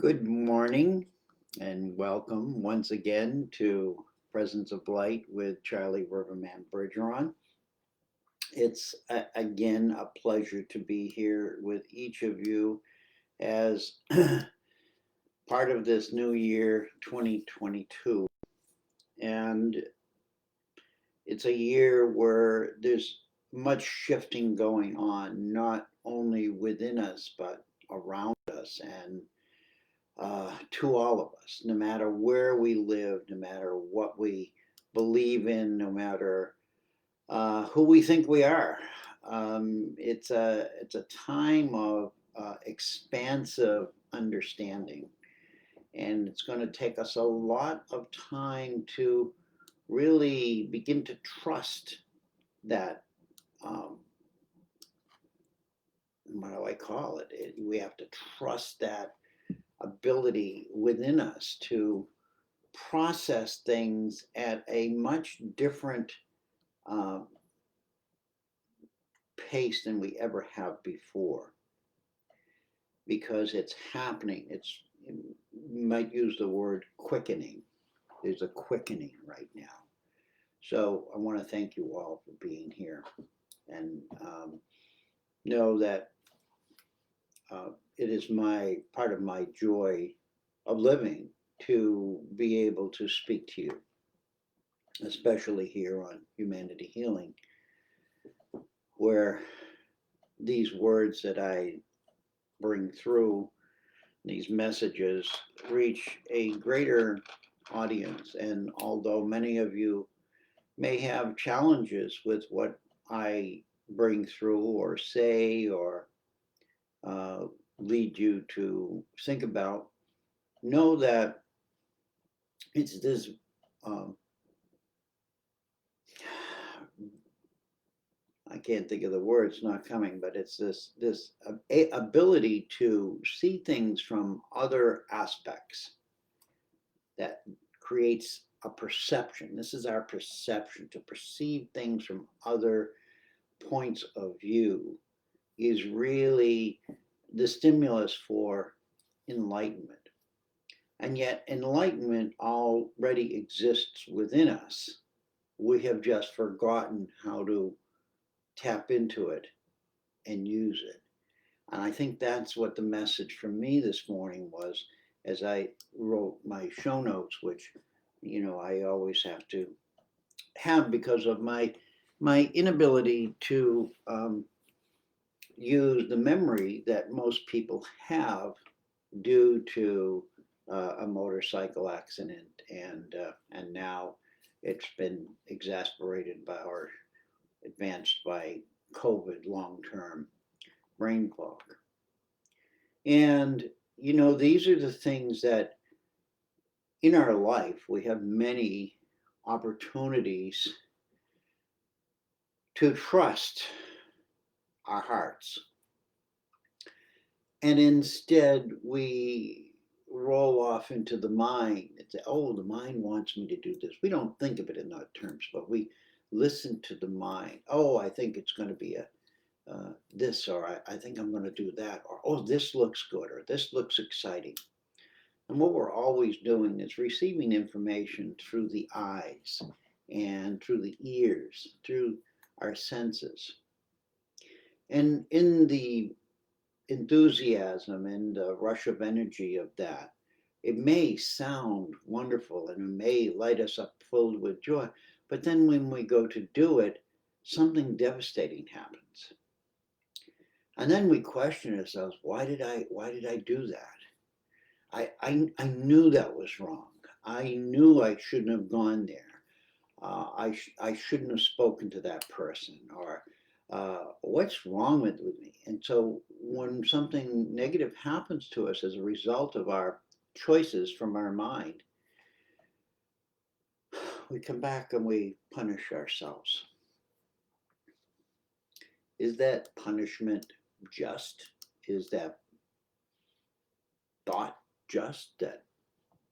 Good morning and welcome once again to Presence of Light with Charlie Riverman Bergeron. It's again a pleasure to be here with each of you as part of this new year 2022. And it's a year where there's much shifting going on, not only within us, but around us. And to all of us, no matter where we live, no matter what we believe in, no matter who we think we are. It's a time of expansive understanding, and it's going to take us a lot of time to really begin to trust that. Um, what do I call it? We have to trust that ability within us to process things at a much different uh, pace than we ever have before because it's happening. You might use the word quickening. There's a quickening right now. So I want to thank you all for being here and know that it is my part of my joy of living to be able to speak to you, especially here on Humanity Healing, where these words that I bring through, these messages, reach a greater audience. And although many of you may have challenges with what I bring through or say or uh, lead you to think about, know that it's this um, I can't think of the words not coming, but it's this ability to see things from other aspects that creates a perception. This is our perception. To perceive things from other points of view is really the stimulus for enlightenment. And yet, enlightenment already exists within us. We have just forgotten how to tap into it and use it. And I think that's what the message for me this morning was as I wrote my show notes, which, I always have to have because of my inability to use the memory that most people have due to a motorcycle accident, and now it's been exasperated by or advanced by COVID long term brain fog. And, these are the things that in our life we have many opportunities to trust our hearts. And instead, we roll off into the mind and say, oh, the mind wants me to do this. We don't think of it in those terms, but we listen to the mind. Oh, I think it's going to be this, or I think I'm going to do that, or oh, this looks good, or this looks exciting. And what we're always doing is receiving information through the eyes and through the ears, through our senses. And in the enthusiasm and the rush of energy of that, it may sound wonderful and it may light us up filled with joy, but then when we go to do it, something devastating happens. And then we question ourselves, why did I do that? I knew that was wrong. I knew I shouldn't have gone there. I shouldn't have spoken to that person, or what's wrong with me? And so when something negative happens to us as a result of our choices from our mind, we come back and we punish ourselves. Is that punishment just? Is that thought just that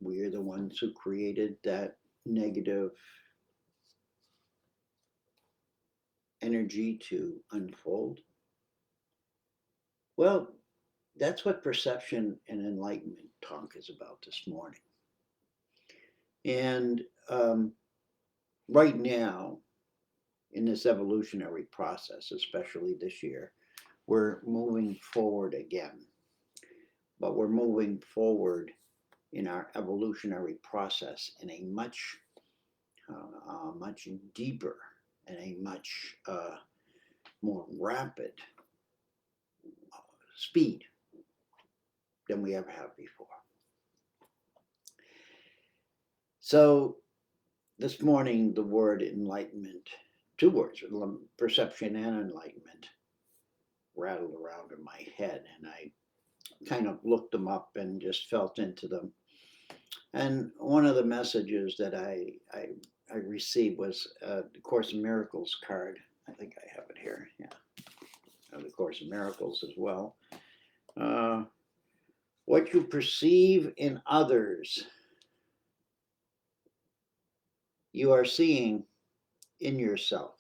we're the ones who created that negative energy to unfold? Well, That's what perception and enlightenment talk is about this morning. And right now, in this evolutionary process, especially this year, we're moving forward again. But we're moving forward in our evolutionary process in a much deeper and a much more rapid speed than we ever have before. So this morning, the word enlightenment, two words, perception and enlightenment, rattled around in my head, and I kind of looked them up and just felt into them. And one of the messages that I received was the Course in Miracles card. I think I have it here. Yeah, the Course in Miracles as well. What you perceive in others, you are seeing in yourself.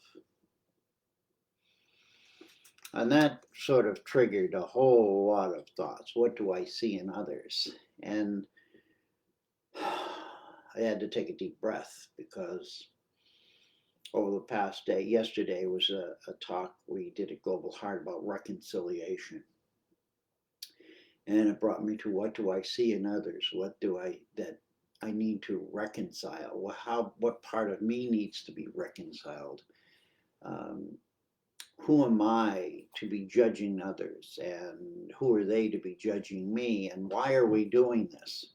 And that sort of triggered a whole lot of thoughts. What do I see in others? And I had to take a deep breath because over the past day, yesterday was a talk we did at Global Heart about reconciliation. And it brought me to what do I see in others? What do that I need to reconcile? What part of me needs to be reconciled? Who am I to be judging others? And who are they to be judging me? And why are we doing this?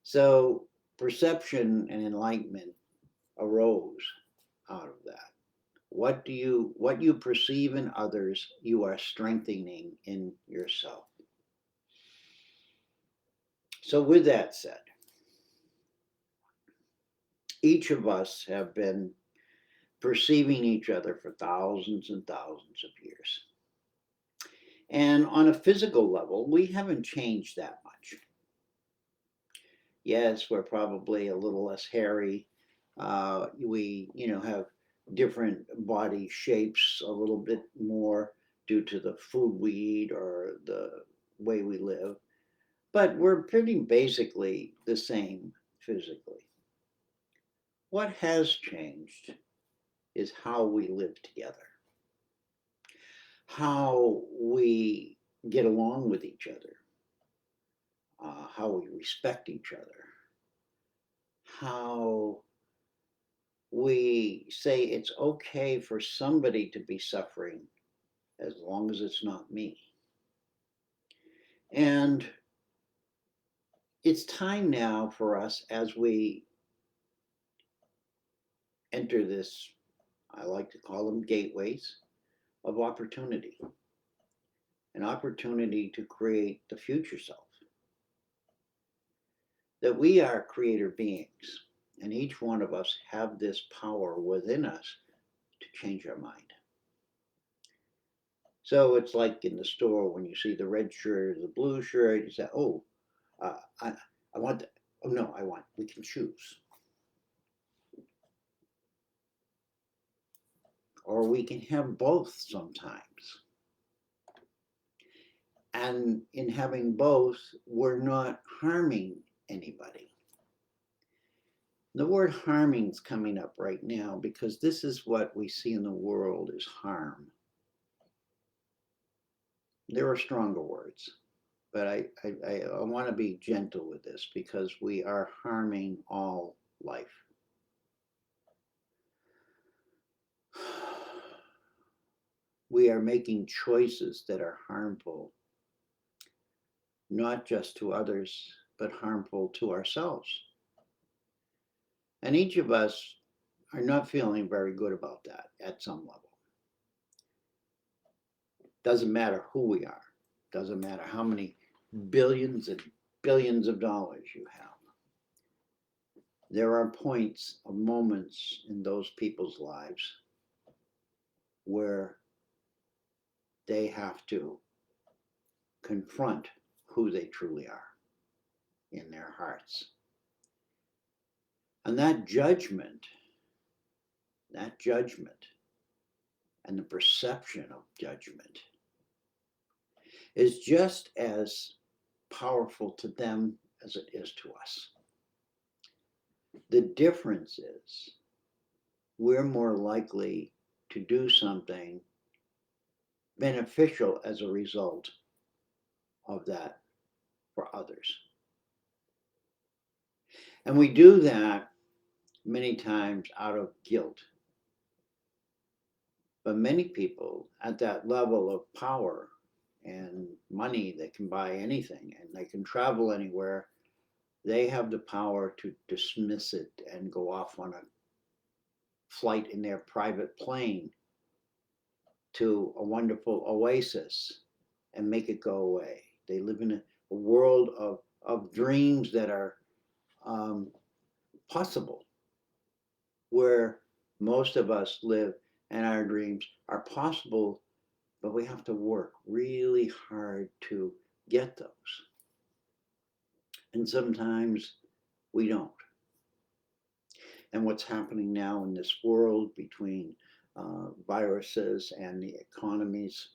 So perception and enlightenment arose out of that. What you perceive in others, you are strengthening in yourself. So with that said, each of us have been perceiving each other for thousands and thousands of years. And on a physical level, we haven't changed that much. Yes, we're probably a little less hairy. We, have different body shapes a little bit more due to the food we eat or the way we live. But we're pretty basically the same physically. What has changed is how we live together, how we get along with each other, how we respect each other, how we say it's okay for somebody to be suffering as long as it's not me. And it's time now for us as we enter this, I like to call them gateways of opportunity, an opportunity to create the future self. That we are creator beings, and each one of us have this power within us to change our mind. So it's like in the store when you see the red shirt or the blue shirt, you say, oh, I want that. Oh, no, we can choose. Or we can have both sometimes. And in having both, we're not harming anybody. The word harming is coming up right now because this is what we see in the world is harm. There are stronger words, but I want to be gentle with this because we are harming all life. We are making choices that are harmful, not just to others, but harmful to ourselves. And each of us are not feeling very good about that at some level. Doesn't matter who we are, doesn't matter how many billions and billions of dollars you have. There are points of moments in those people's lives where they have to confront who they truly are in their hearts. And that judgment and the perception of judgment is just as powerful to them as it is to us. The difference is we're more likely to do something beneficial as a result of that for others. And we do that many times out of guilt. But many people at that level of power and money that can buy anything and they can travel anywhere, they have the power to dismiss it and go off on a flight in their private plane to a wonderful oasis and make it go away. They live in a world of dreams that are possible, where most of us live and our dreams are possible, but we have to work really hard to get those. And sometimes we don't. And what's happening now in this world between viruses and the economies,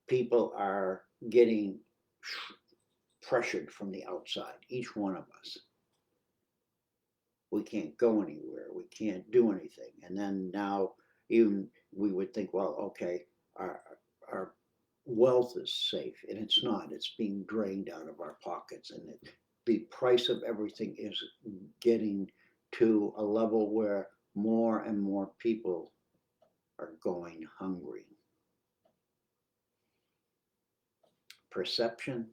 people are getting pressured from the outside, each one of us. We can't go anywhere, we can't do anything. And then now, even we would think, well, okay, our wealth is safe, and it's not. It's being drained out of our pockets, and the price of everything is getting to a level where more and more people are going hungry. Perception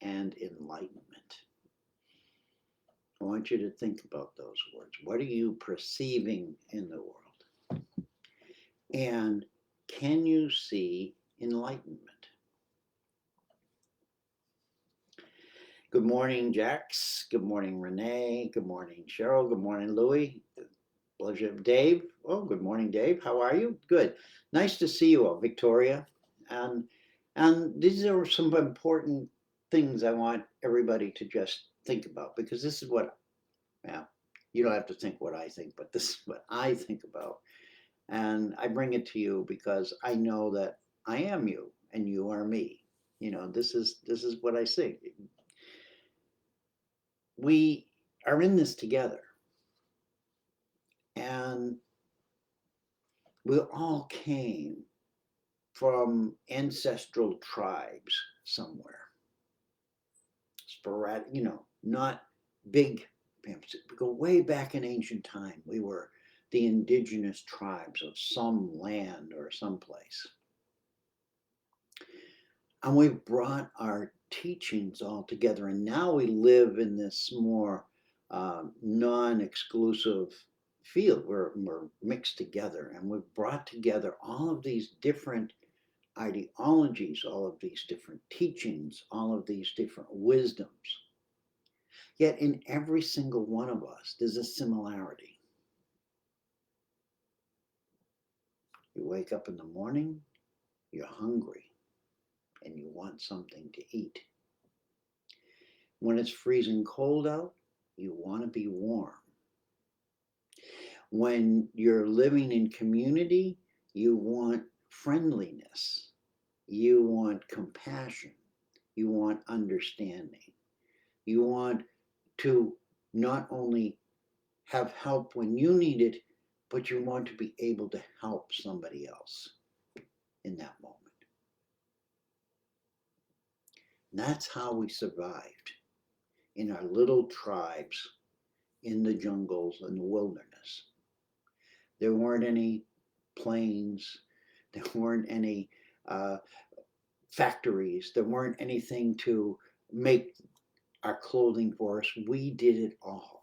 and enlightenment. I want you to think about those words. What are you perceiving in the world? And can you see enlightenment? Good morning, Jax. Good morning, Renee. Good morning, Cheryl. Good morning, Louie. Pleasure, Dave. Oh, good morning, Dave. How are you? Good. Nice to see you all, Victoria. And these are some important things I want everybody to just think about, because this is what, well, you don't have to think what I think, but this is what I think about. And I bring it to you because I know that I am you and you are me. You know, this is what I see. We are in this together. And we all came from ancestral tribes somewhere. Sporadic, you know, not big. We go way back in ancient time. We were the indigenous tribes of some land or some place. And we've brought our teachings all together. And now we live in this more non-exclusive field. We're mixed together, and we've brought together all of these different ideologies, all of these different teachings, all of these different wisdoms. Yet in every single one of us, there's a similarity. You wake up in the morning, you're hungry, and you want something to eat. When it's freezing cold out, you want to be warm. When you're living in community, you want friendliness, you want compassion, you want understanding. You want to not only have help when you need it, but you want to be able to help somebody else in that moment. And that's how we survived in our little tribes in the jungles and the wilderness. There weren't any planes, there weren't any factories, there weren't anything to make our clothing for us. We did it all.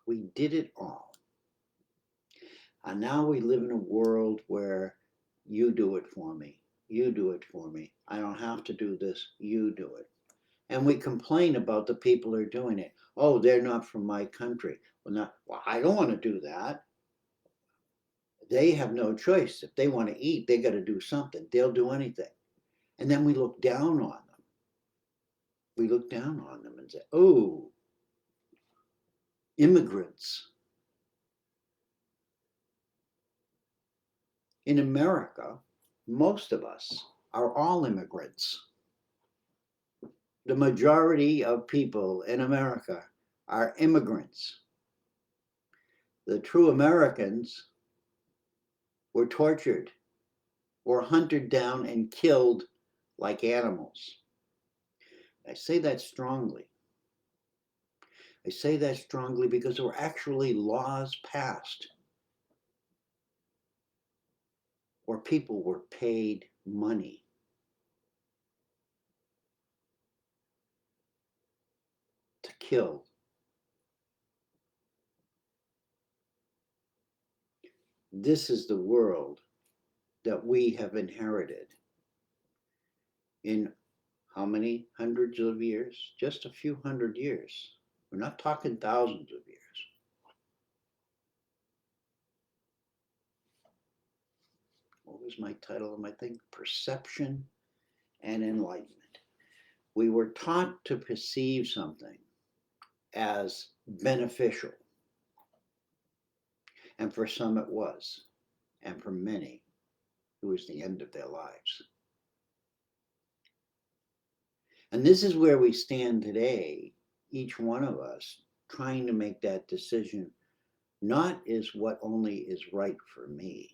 We did it all. And now we live in a world where you do it for me. You do it for me. I don't have to do this. You do it. And we complain about the people who are doing it. Oh, they're not from my country. Well, I don't want to do that. They have no choice. If they want to eat, they got to do something. They'll do anything. And then we look down on them. We look down on them and say, oh, immigrants. In America, most of us are all immigrants. The majority of people in America are immigrants. The true Americans were tortured, were hunted down and killed like animals. I say that strongly. I say that strongly because there were actually laws passed where people were paid money to kill. This is the world that we have inherited in how many hundreds of years? Just a few hundred years. We're not talking thousands of years. What was my title of my thing? Perception and Enlightenment. We were taught to perceive something as beneficial. And for some it was. And for many, it was the end of their lives. And this is where we stand today, each one of us, trying to make that decision, not is what only is right for me,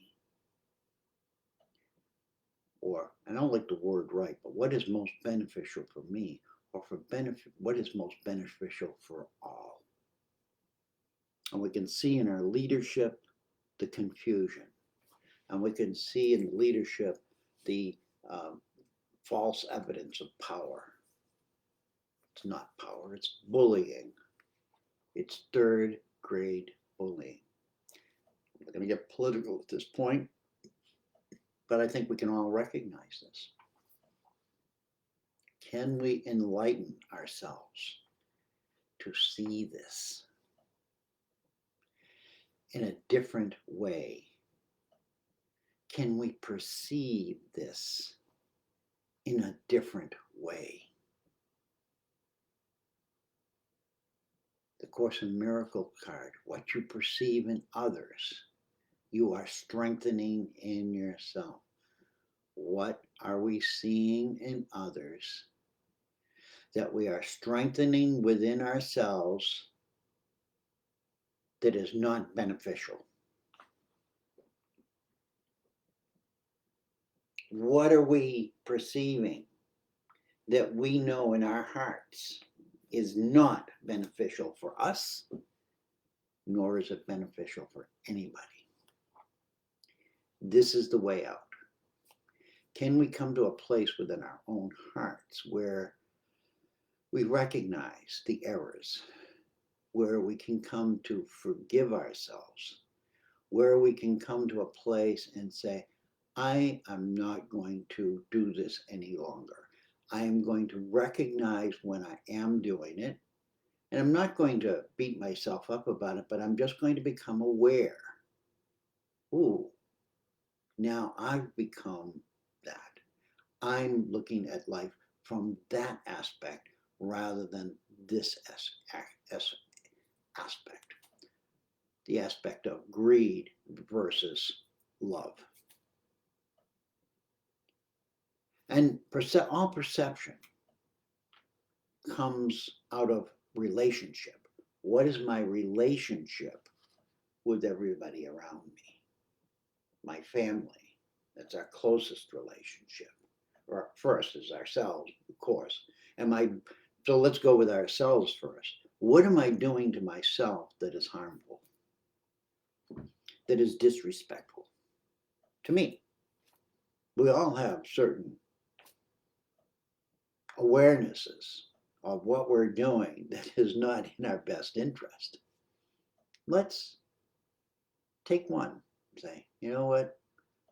or I don't like the word right, but what is most beneficial for me, or for benefit, what is most beneficial for all. And we can see in our leadership the confusion, and we can see in leadership the false evidence of power. It's not power, it's bullying. It's third grade bullying. I'm not going to get political at this point, but I think we can all recognize this. Can we enlighten ourselves to see this in a different way? Can we perceive this in a different way? The Course in Miracle card, what you perceive in others, you are strengthening in yourself. What are we seeing in others that we are strengthening within ourselves that is not beneficial? What are we perceiving that we know in our hearts is not beneficial for us, nor is it beneficial for anybody? This is the way out. Can we come to a place within our own hearts where we recognize the errors, where we can come to forgive ourselves, where we can come to a place and say, I am not going to do this any longer. I am going to recognize when I am doing it, and I'm not going to beat myself up about it, but I'm just going to become aware. Ooh, now I've become that. I'm looking at life from that aspect rather than this aspect, the aspect of greed versus love. And all perception comes out of relationship. What is my relationship with everybody around me? My family, that's our closest relationship. Or first is ourselves, of course. So let's go with ourselves first. What am I doing to myself that is harmful, that is disrespectful to me? We all have certain awarenesses of what we're doing that is not in our best interest. Let's take one and say, you know what?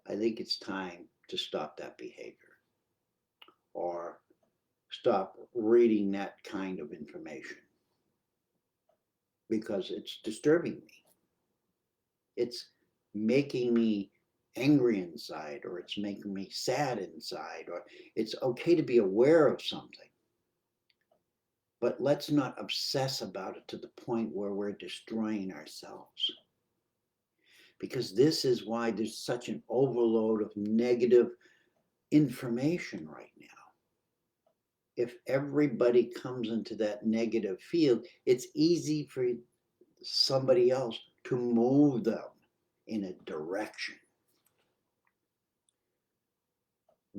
I think it's time to stop that behavior, or stop reading that kind of information because it's disturbing me. It's making me angry inside, or it's making me sad inside, or it's okay to be aware of something. But let's not obsess about it to the point where we're destroying ourselves. Because this is why there's such an overload of negative information right now. If everybody comes into that negative field, it's easy for somebody else to move them in a direction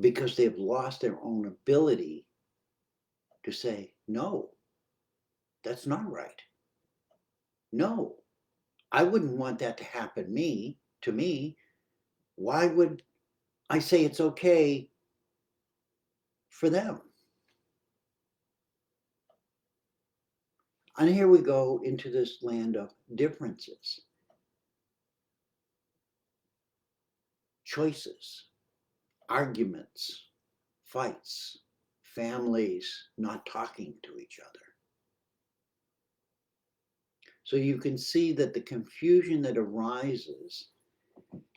because they've lost their own ability to say, no, that's not right. No, I wouldn't want that to happen to me. Why would I say it's okay for them? And here we go into this land of differences, choices, arguments, fights, families not talking to each other. So you can see that the confusion that arises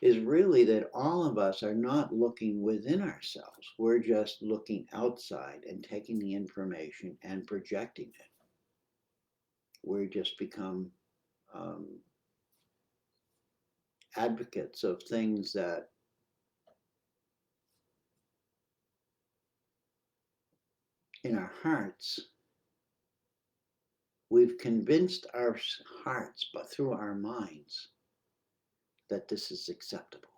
is really that all of us are not looking within ourselves. We're just looking outside and taking the information and projecting it. We just become advocates of things that in our hearts, we've convinced our hearts, but through our minds, that this is acceptable.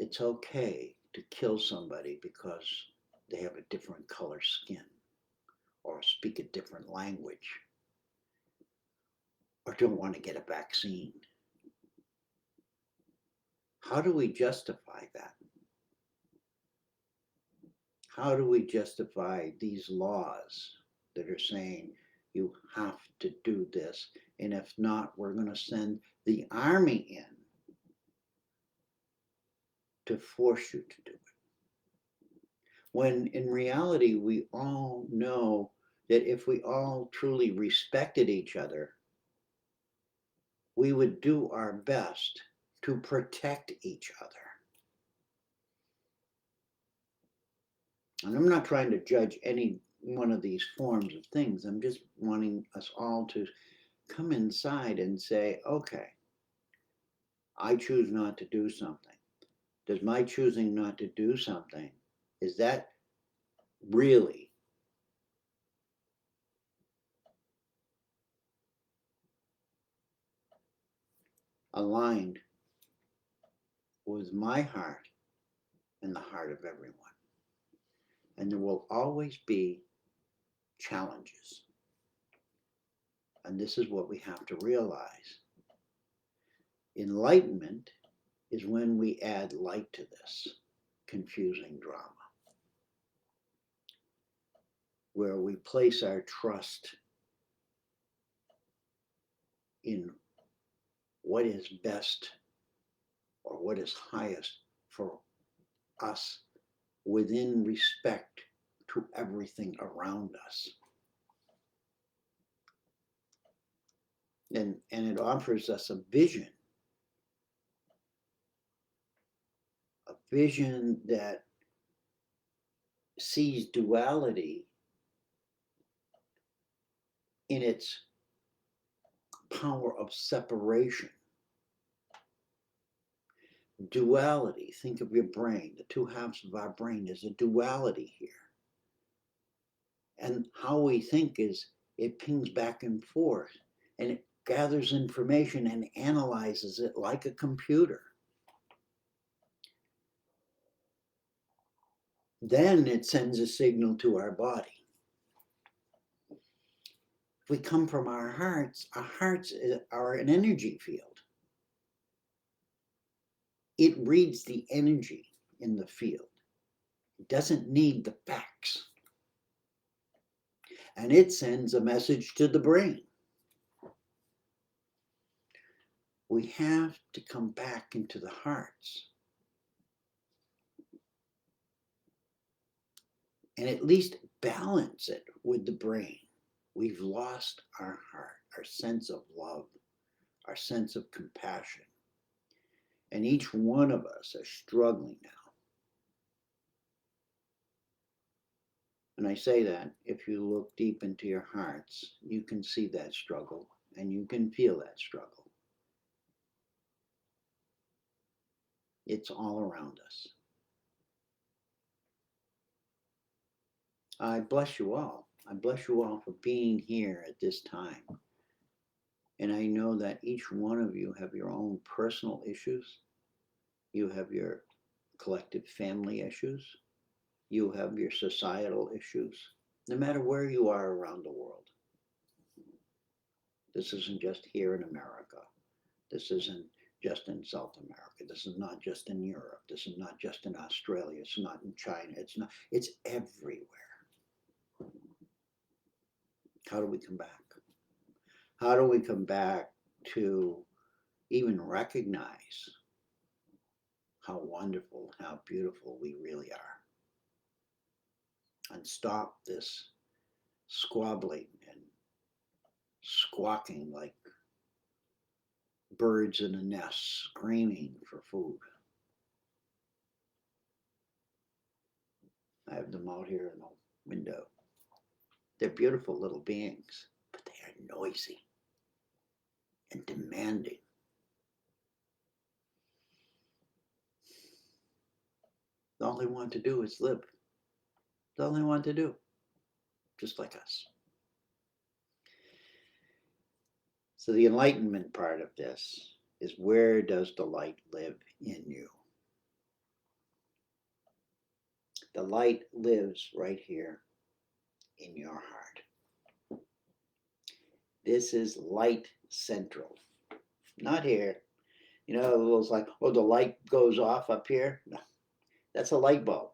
It's okay to kill somebody because they have a different color skin or speak a different language or don't want to get a vaccine. How do we justify that? How do we justify these laws that are saying you have to do this, and if not, we're going to send the army in to force you to do it? When in reality, we all know that if we all truly respected each other, we would do our best to protect each other. And I'm not trying to judge any one of these forms of things. I'm just wanting us all to come inside and say, okay, I choose not to do something. Does my choosing not to do something, is that really aligned with my heart and the heart of everyone? And there will always be challenges. And this is what we have to realize. Enlightenment is when we add light to this confusing drama, where we place our trust in what is best or what is highest for us within respect to everything around us. And it offers us a vision that sees duality in its power of separation. Duality, think of your brain, the two halves of our brain, there's a duality here. And how we think is it pings back and forth and it gathers information and analyzes it like a computer. Then it sends a signal to our body. If we come from our hearts are an energy field. It reads the energy in the field. It doesn't need the facts. And it sends a message to the brain. We have to come back into the hearts and at least balance it with the brain. We've lost our heart, our sense of love, our sense of compassion. And each one of us are struggling now. And I say that if you look deep into your hearts, you can see that struggle and you can feel that struggle. It's all around us. I bless you all. I bless you all for being here at this time. And I know that each one of you have your own personal issues. You have your collective family issues. You have your societal issues. No matter where you are around the world. This isn't just here in America. This isn't just in South America. This is not just in Europe. This is not just in Australia. It's not in China. It's everywhere. How do we come back? How do we come back to even recognize how wonderful, how beautiful we really are? And stop this squabbling and squawking like birds in a nest screaming for food. I have them out here in the window. They're beautiful little beings, but they are noisy and demanding. All they want to do is live. That's all they want to do, just like us. So the enlightenment part of this is, where does the light live in you? The light lives right here in your heart. This is light central, not here. You know, it was like, oh, the light goes off up here. No, that's a light bulb.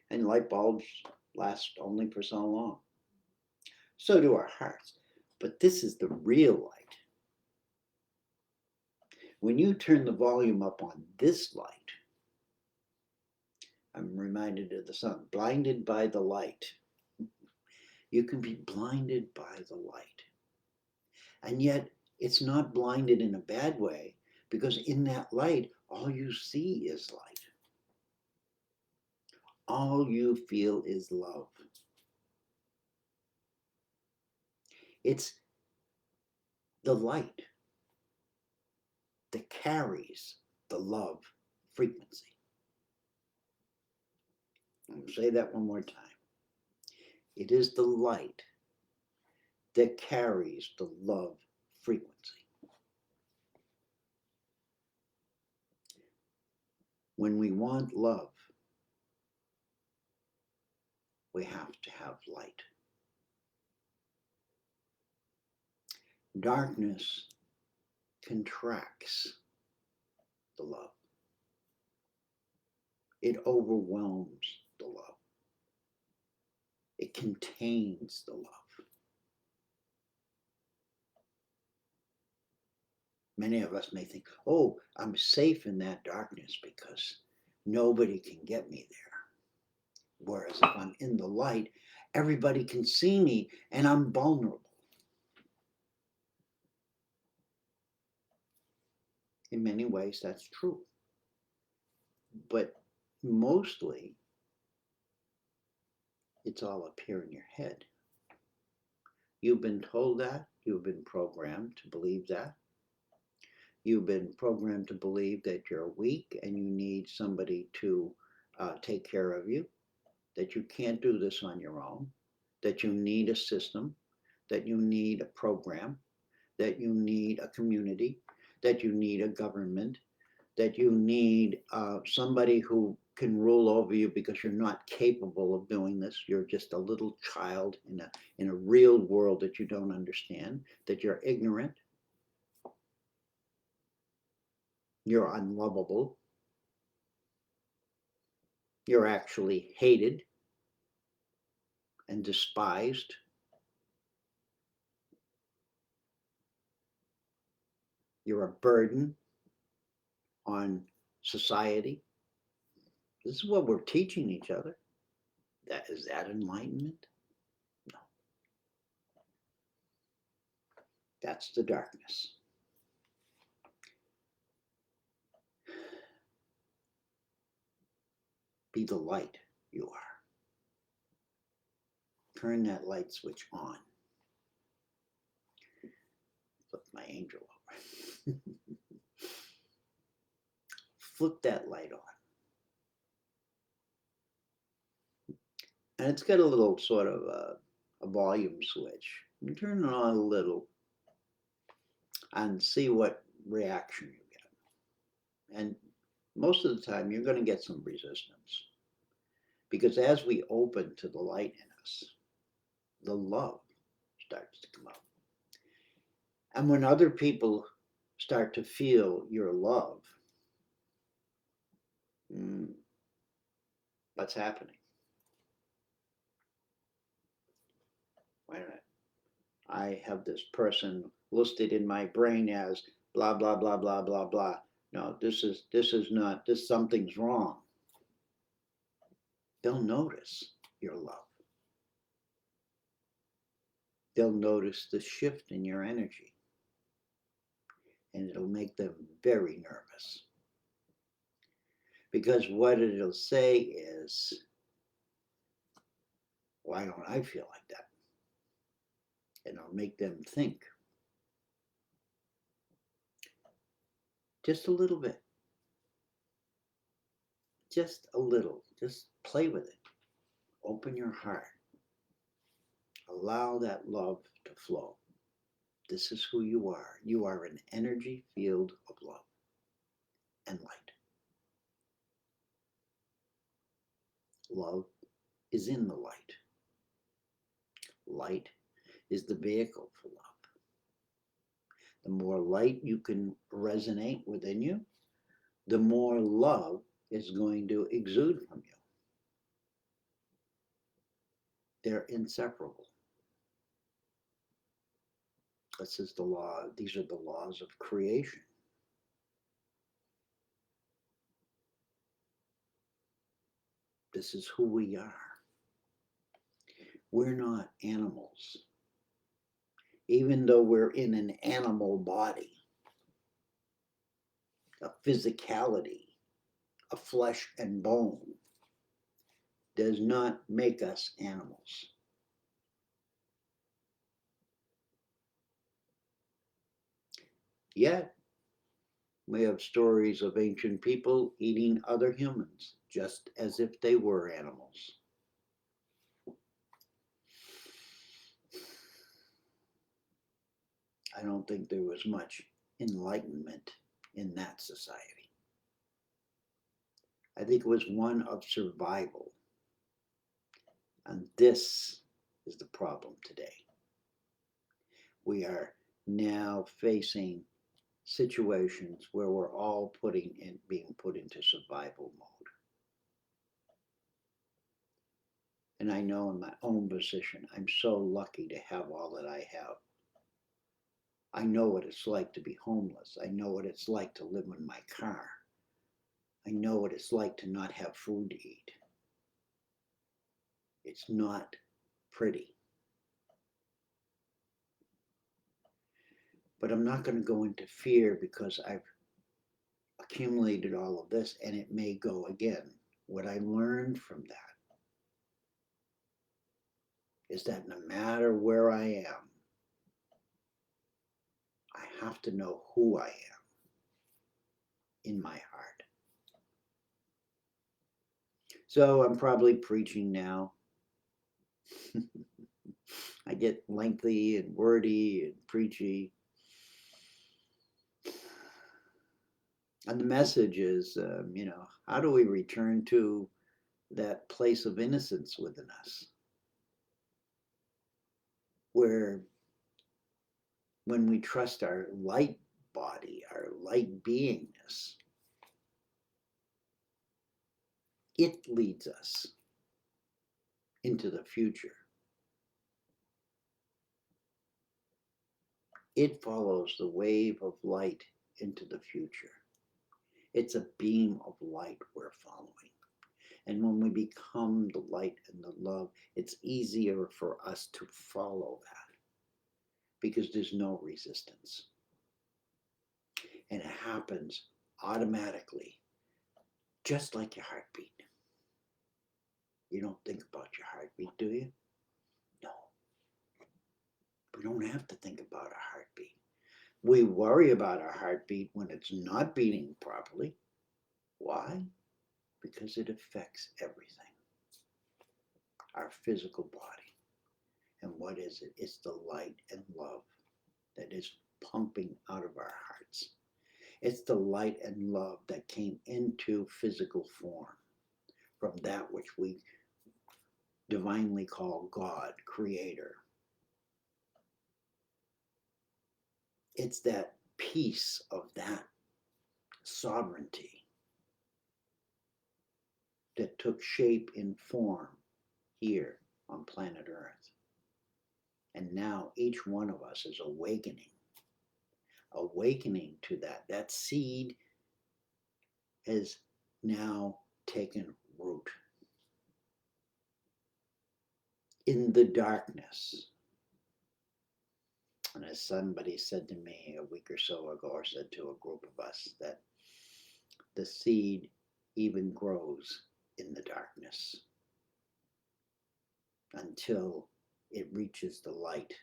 And light bulbs last only for so long. So do our hearts. But this is the real light. When you turn the volume up on this light, I'm reminded of the song, blinded by the light. You can be blinded by the light. And yet, it's not blinded in a bad way, because in that light, all you see is light. All you feel is love. It's the light that carries the love frequency. I'm going to say that one more time. It is the light that carries the love frequency. When we want love, we have to have light. Darkness contracts the love. It overwhelms the love. It contains the love. Many of us may think, oh, I'm safe in that darkness because nobody can get me there. Whereas if I'm in the light, everybody can see me and I'm vulnerable. In many ways, that's true. But mostly, it's all up here in your head. You've been told that. You've been programmed to believe that. You've been programmed to believe that you're weak and you need somebody to take care of you, that you can't do this on your own, that you need a system, that you need a program, that you need a community, that you need a government, that you need somebody who can rule over you because you're not capable of doing this. You're just a little child in a real world that you don't understand, that you're ignorant, you're unlovable, you're actually hated and despised. You're a burden on society. This is what we're teaching each other. Is that enlightenment? No. That's the darkness. Be the light you are. Turn that light switch on. Flip my angel over. flip that light on. And it's got a little sort of a volume switch. You turn it on a little and see what reaction you get. And most of the time, you're going to get some resistance. Because as we open to the light in us, the love starts to come out. And when other people start to feel your love, what's happening? Wait a minute. I have this person listed in my brain as blah, blah, blah, blah, blah, blah. No, this is not, something's wrong. They'll notice your love. They'll notice the shift in your energy. And it'll make them very nervous. Because what it'll say is, why don't I feel like that? And it'll make them think. Just a little bit. Just a little. Just play with it. Open your heart. Allow that love to flow. This is who you are. You are an energy field of love and light. Love is in the light. Light is the vehicle for love. The more light you can resonate within you, the more love is going to exude from you. They're inseparable. This is the law. These are the laws of creation. This is who we are. We're not animals. Even though we're in an animal body, a physicality, a flesh and bone, does not make us animals. Yet, we have stories of ancient people eating other humans, just as if they were animals. I don't think there was much enlightenment in that society. I think it was one of survival. And this is the problem today. We are now facing situations where we're all being put into survival mode. And I know in my own position, I'm so lucky to have all that I have. I know what it's like to be homeless. I know what it's like to live in my car. I know what it's like to not have food to eat. It's not pretty. But I'm not going to go into fear because I've accumulated all of this and it may go again. What I learned from that is that no matter where I am, I have to know who I am in my heart. So I'm probably preaching now. I get lengthy and wordy and preachy. And the message is, how do we return to that place of innocence within us? Where when we trust our light body, our light beingness, it leads us into the future. It follows the wave of light into the future. It's a beam of light we're following. And when we become the light and the love, it's easier for us to follow that because there's no resistance. And it happens automatically, just like your heartbeat. You don't think about your heartbeat, do you? No. We don't have to think about our heartbeat. We worry about our heartbeat when it's not beating properly. Why? Because it affects everything. Our physical body. And what is it? It's the light and love that is pumping out of our hearts. It's the light and love that came into physical form from that which we divinely call God, Creator. It's that piece of that sovereignty that took shape in form here on planet Earth. And now each one of us is awakening to that. That seed has now taken root in the darkness. And as somebody said to me a week or so ago, or said to a group of us, that the seed even grows in the darkness until it reaches the light.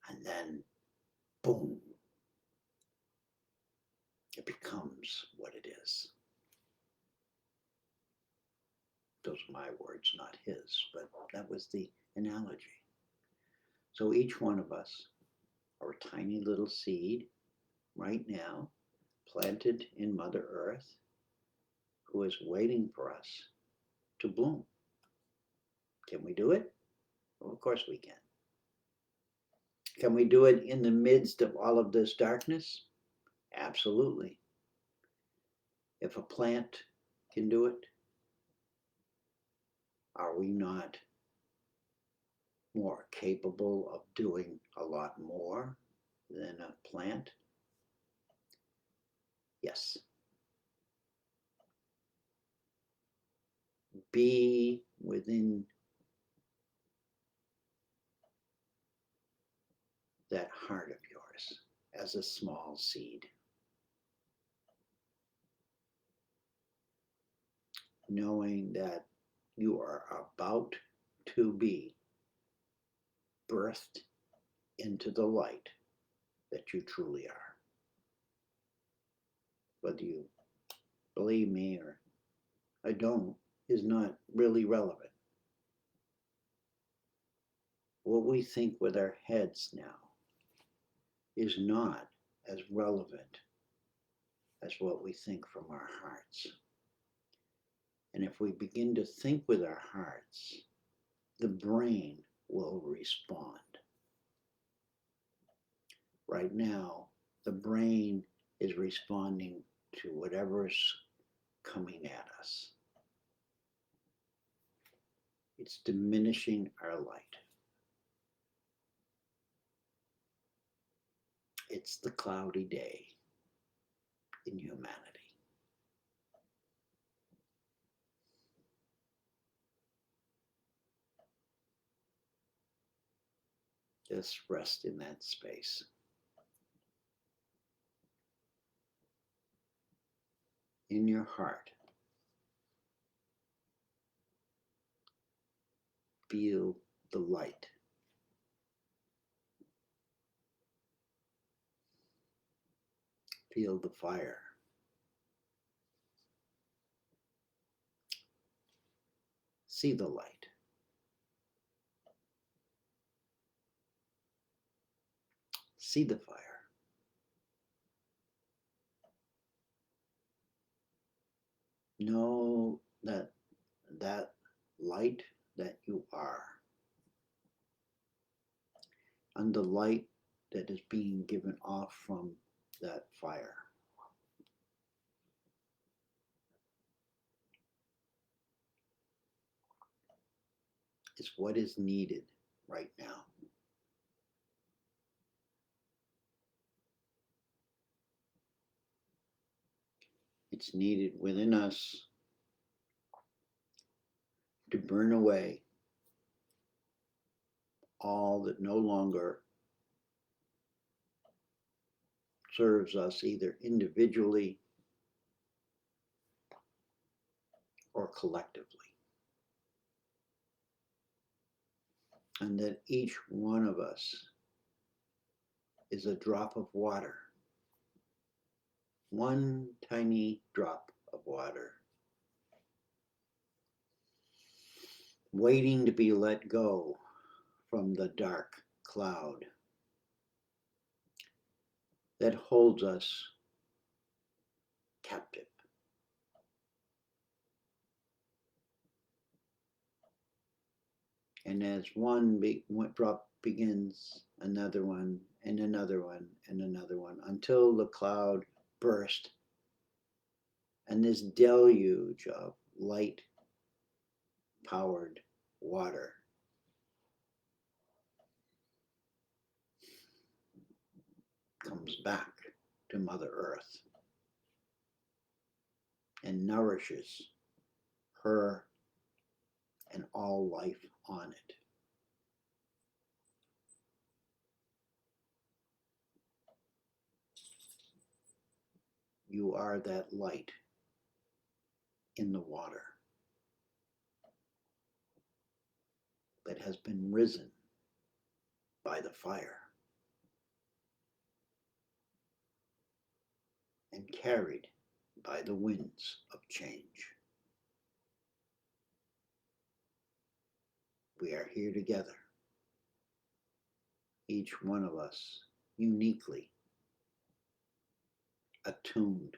And then, boom, it becomes what it is. Those are my words, not his, but that was the analogy. So each one of us are a tiny little seed right now, planted in Mother Earth, who is waiting for us to bloom. Can we do it? Well, of course we can. Can we do it in the midst of all of this darkness? Absolutely. If a plant can do it, are we not more capable of doing a lot more than a plant? Yes. Be within that heart of yours as a small seed, knowing that you are about to be birthed into the light that you truly are. Whether you believe me or I don't is not really relevant. What we think with our heads now is not as relevant as what we think from our hearts. And if we begin to think with our hearts, the brain will respond. Right now, the brain is responding to whatever's coming at us. It's diminishing our light. It's the cloudy day in humanity. Just rest in that space. In your heart, feel the light. Feel the fire. See the light. See the fire. Know that that light that you are, and the light that is being given off from that fire, is what is needed right now. It's needed within us to burn away all that no longer serves us either individually or collectively. And that each one of us is a drop of water, one tiny drop of water, waiting to be let go from the dark cloud that holds us captive. And as one drop begins, another one, and another one, and another one, until the cloud burst, and this deluge of light powered water comes back to Mother Earth and nourishes her and all life on it. You are that light in the water that has been risen by the fire and carried by the winds of change. We are here together, each one of us uniquely attuned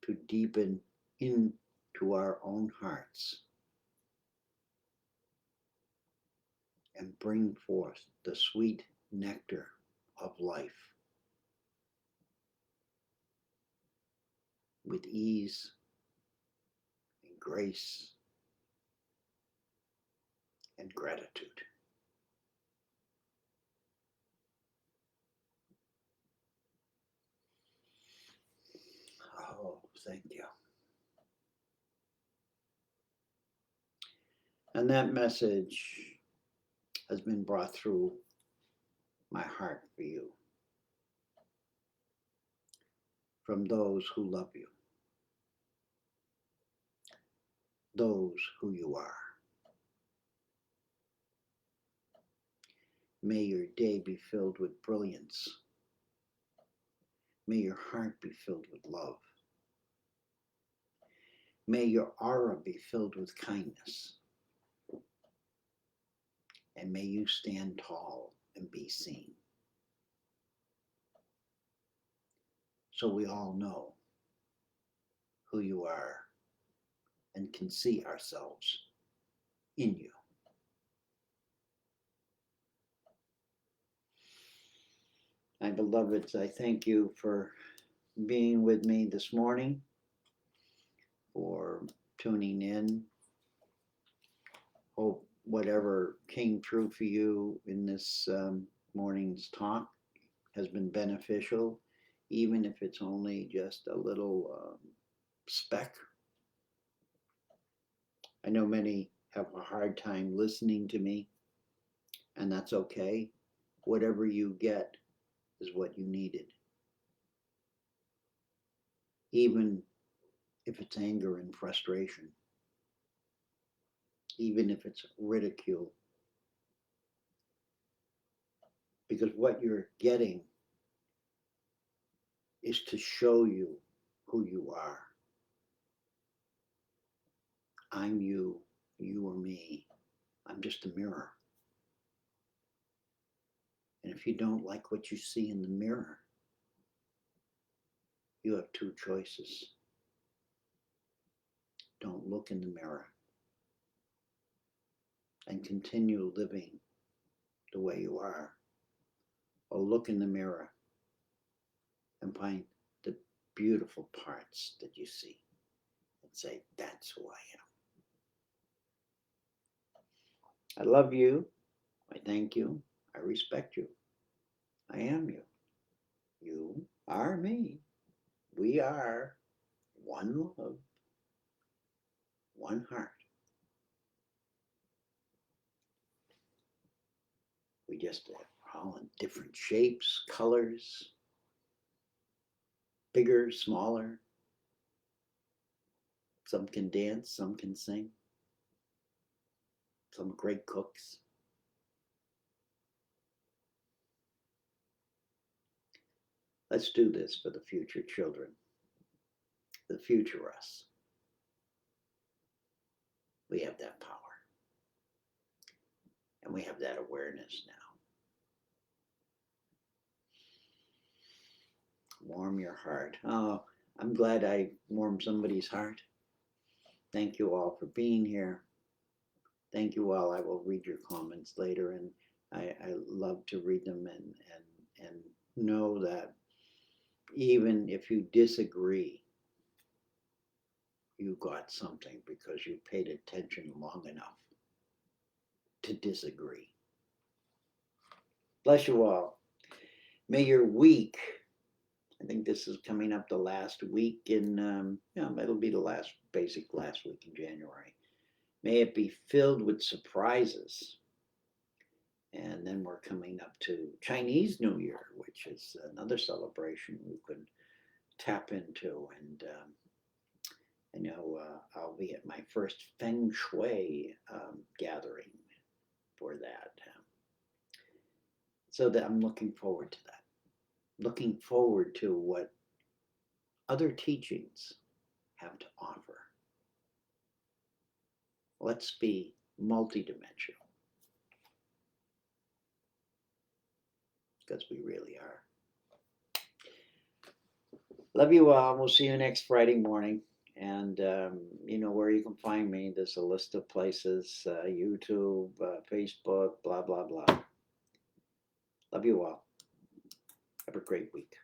to deepen into our own hearts and bring forth the sweet nectar of life with ease and grace and gratitude. Oh, thank you. And that message has been brought through my heart for you from those who love you, those who you are. May your day be filled with brilliance. May your heart be filled with love. May your aura be filled with kindness. And may you stand tall and be seen. So we all know who you are and can see ourselves in you. My beloveds, I thank you for being with me this morning, for tuning in. Hope whatever came through for you in this morning's talk has been beneficial, even if it's only just a little speck. I know many have a hard time listening to me, and that's okay. Whatever you get is what you needed. Even if it's anger and frustration, even if it's ridicule, because what you're getting is to show you who you are. I'm you, you are me. I'm just a mirror. And if you don't like what you see in the mirror, you have two choices. Don't look in the mirror and continue living the way you are, or look in the mirror and find the beautiful parts that you see and say, that's who I am. I love you. I thank you. I respect you. I am you. You are me. We are one love, one heart. We just are all in different shapes, colors, bigger, smaller. Some can dance, some can sing, some great cooks. Let's do this for the future children, the future us. We have that power. And we have that awareness now. Warm your heart. Oh, I'm glad I warmed somebody's heart. Thank you all for being here. Thank you all. I will read your comments later, and I love to read them and know that even if you disagree, you got something because you paid attention long enough to disagree. Bless you all. May your week, I think this is coming up the last week it'll be the last week in January. May it be filled with surprises. And then we're coming up to Chinese New Year, which is another celebration we could tap into. And I know I'll be at my first Feng Shui gathering for that. So that I'm looking forward to that. Looking forward to what other teachings have to offer. Let's be multidimensional, because we really are. Love you all. We'll see you next Friday morning. And you know where you can find me. There's a list of places, YouTube, Facebook, blah, blah, blah. Love you all. Have a great week.